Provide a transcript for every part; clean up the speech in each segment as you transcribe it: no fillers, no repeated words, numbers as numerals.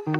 Good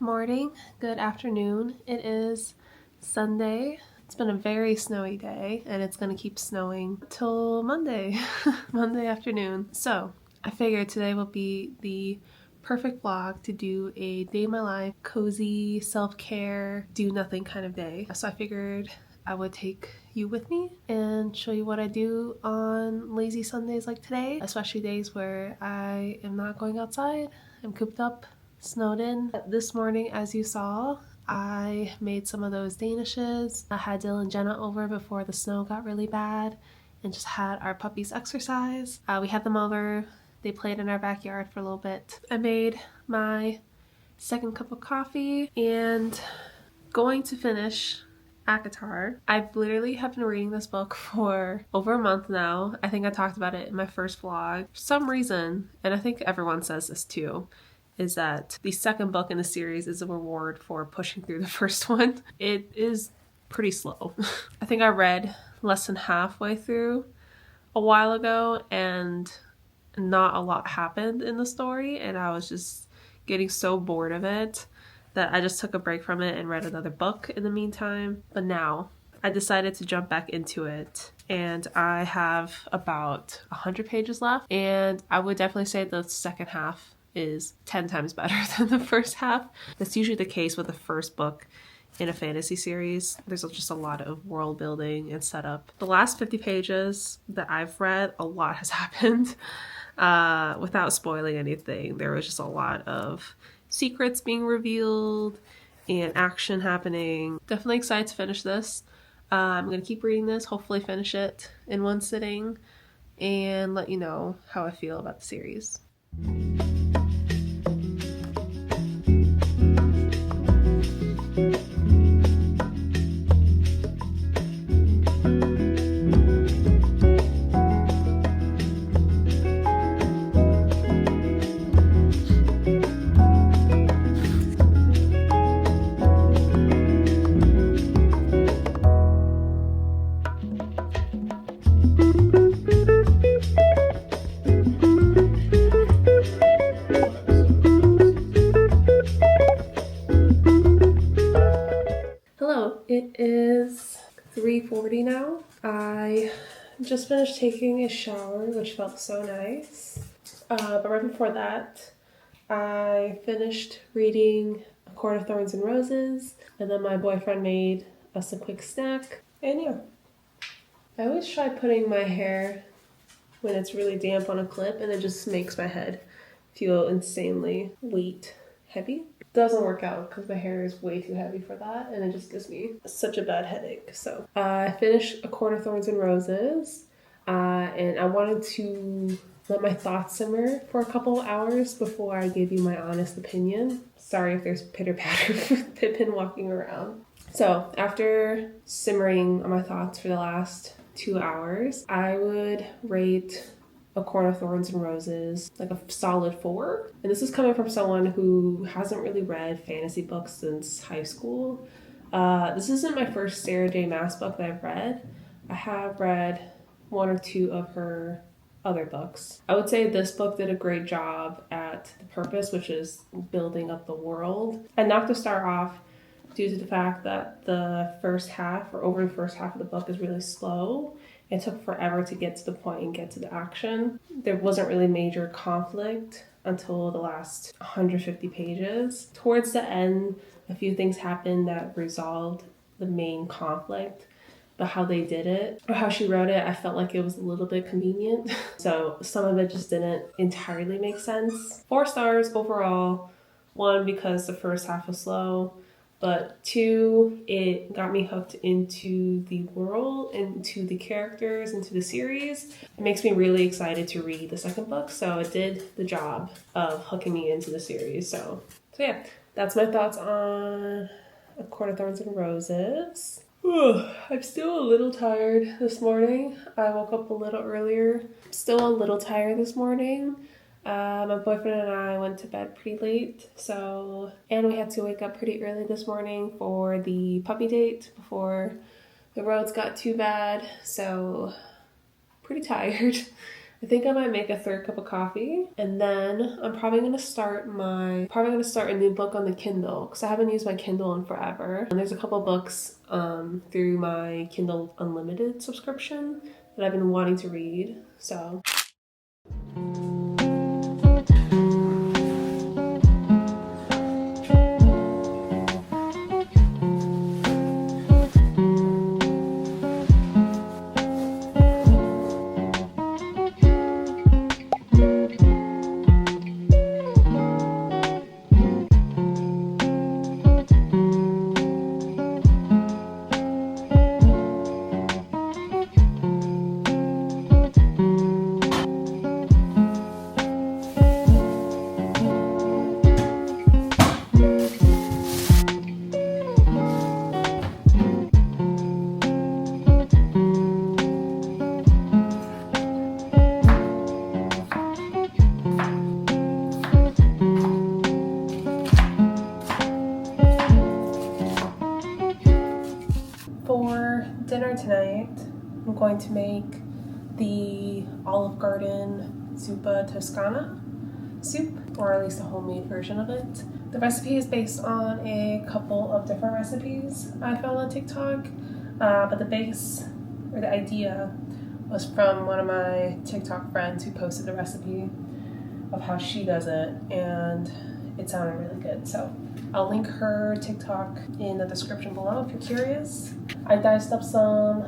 morning, good afternoon. It is Sunday. It's been a very snowy day and it's gonna keep snowing till Monday, Monday afternoon. So I figured today will be the perfect vlog to do a day in my life, cozy, self-care, do nothing kind of day. So I figured I would take you with me and show you what I do on lazy Sundays like today, especially days where I am not going outside. I'm cooped up, snowed in. This morning, as you saw, I made some of those danishes. I had Dylan and Jenna over before the snow got really bad and just had our puppies exercise. We had them over. They played in our backyard for a little bit. I made my second cup of coffee and going to finish ACOTAR. I've literally have been reading this book for over a month now. I think I talked about it in my first vlog. For some reason, and I think everyone says this too, is that the second book in the series is a reward for pushing through the first one. It is pretty slow. I think I read less than halfway through a while ago and not a lot happened in the story, and I was just getting so bored of it that I just took a break from it and read another book in the meantime. But now I decided to jump back into it, and I have about 100 pages left, and I would definitely say the second half is 10 times better than the first half. That's usually the case with the first book in a fantasy series. There's just a lot of world building and setup. The last 50 pages that I've read, a lot has happened. Without spoiling anything, there was just a lot of secrets being revealed and action happening. Definitely excited to finish this. I'm gonna keep reading this, hopefully finish it in one sitting, and let you know how I feel about the series. It is 3:40 now. I just finished taking a shower, which felt so nice. But right before that, I finished reading A Court of Thorns and Roses, and then my boyfriend made us a quick snack. And yeah, I always try putting my hair when it's really damp on a clip, and it just makes my head feel insanely heavy. Doesn't work out because my hair is way too heavy for that, and it just gives me such a bad headache. So I finished A Court of Thorns and Roses. and I wanted to let my thoughts simmer for a couple of hours before I give you my honest opinion. Sorry if there's pitter-patter with Pippin walking around. So after simmering on my thoughts for the last 2 hours, I would rate A Court of Thorns and Roses like a solid 4. And this is coming from someone who hasn't really read fantasy books since high school. This isn't my first Sarah J. Maas book that I've read. I have read 1 or 2 of her other books. I would say this book did a great job at the purpose, which is building up the world. I knocked the star off due to the fact that the first half, or over the first half of the book, is really slow. It took forever to get to the point and get to the action. There wasn't really major conflict until the last 150 pages. Towards the end, a few things happened that resolved the main conflict. But how they did it, or how she wrote it, I felt like it was a little bit convenient. So some of it just didn't entirely make sense. 4 stars overall. 1, because the first half was slow. But 2, it got me hooked into the world, into the characters, into the series. It makes me really excited to read the second book. So it did the job of hooking me into the series. So yeah, that's my thoughts on A Court of Thorns and Roses. I'm still a little tired this morning. I woke up a little earlier. Still a little tired this morning. My boyfriend and I went to bed pretty late, and we had to wake up pretty early this morning for the puppy date before the roads got too bad, so pretty tired. I think I might make a 3rd cup of coffee, and then I'm probably gonna start a new book on the Kindle, because I haven't used my Kindle in forever. And there's a couple books through my Kindle Unlimited subscription that I've been wanting to read, so. For dinner tonight, I'm going to make the Olive Garden Zuppa Toscana soup, or at least a homemade version of it. The recipe is based on a couple of different recipes I found on TikTok, but the base, or the idea, was from one of my TikTok friends who posted the recipe of how she does it, and it sounded really good. So I'll link her TikTok in the description below if you're curious. I diced up some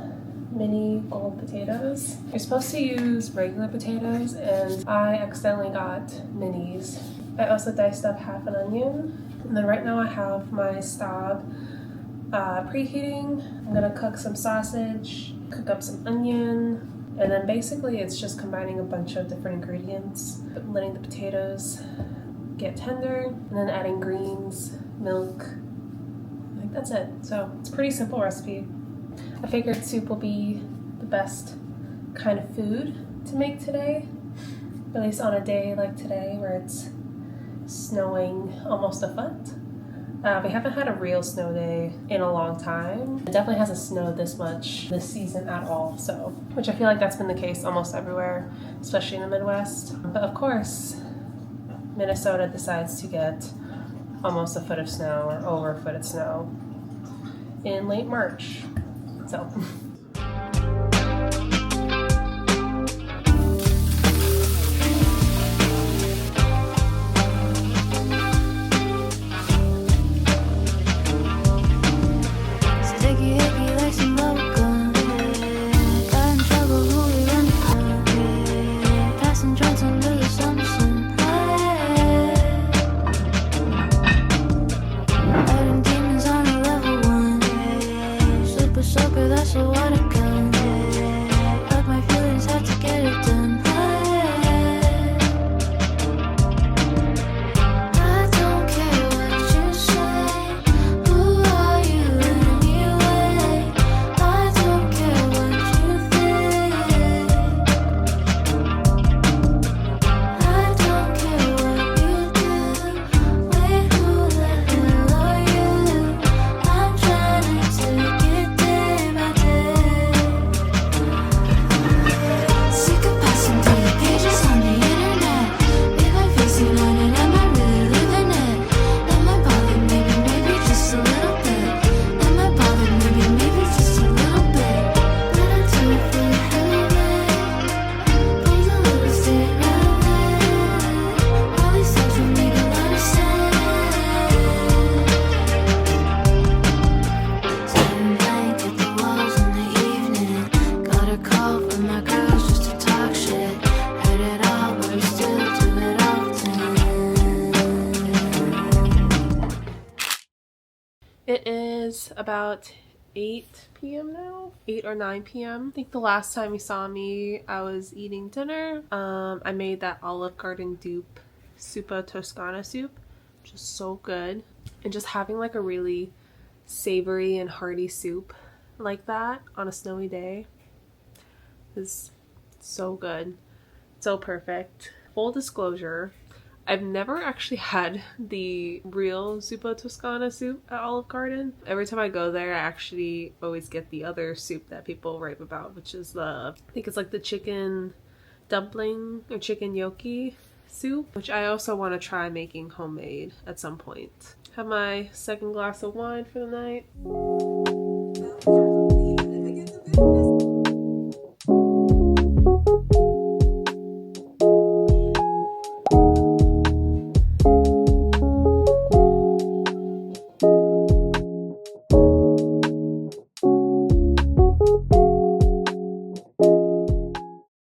mini gold potatoes. You're supposed to use regular potatoes, and I accidentally got minis. I also diced up half an onion, and then right now I have my stove preheating. I'm gonna cook some sausage, cook up some onion, and then basically it's just combining a bunch of different ingredients, letting the potatoes get tender, and then adding greens, milk. I think that's it. So it's a pretty simple recipe. I figured soup will be the best kind of food to make today, at least on a day like today where it's snowing almost a foot. We haven't had a real snow day in a long time. It definitely hasn't snowed this much this season at all, so, which I feel like that's been the case almost everywhere, especially in the Midwest. But of course, Minnesota decides to get almost a foot of snow, or over a foot of snow, in late March. So. So call from my girls just to talk shit. Heard it all, but we still do it often. It is about 8 p.m. now, 8 or 9 p.m. I think the last time you saw me, I was eating dinner. I made that Olive Garden dupe Supa Toscana soup, which is so good. And just having like a really savory and hearty soup like that on a snowy day is so good, so perfect. Full disclosure, I've never actually had the real Supa Toscana soup at Olive Garden. Every time I go there, I actually always get the other soup that people rave about, which is I think it's like the chicken dumpling or chicken gnocchi soup, which I also want to try making homemade at some point. Have my second glass of wine for the night.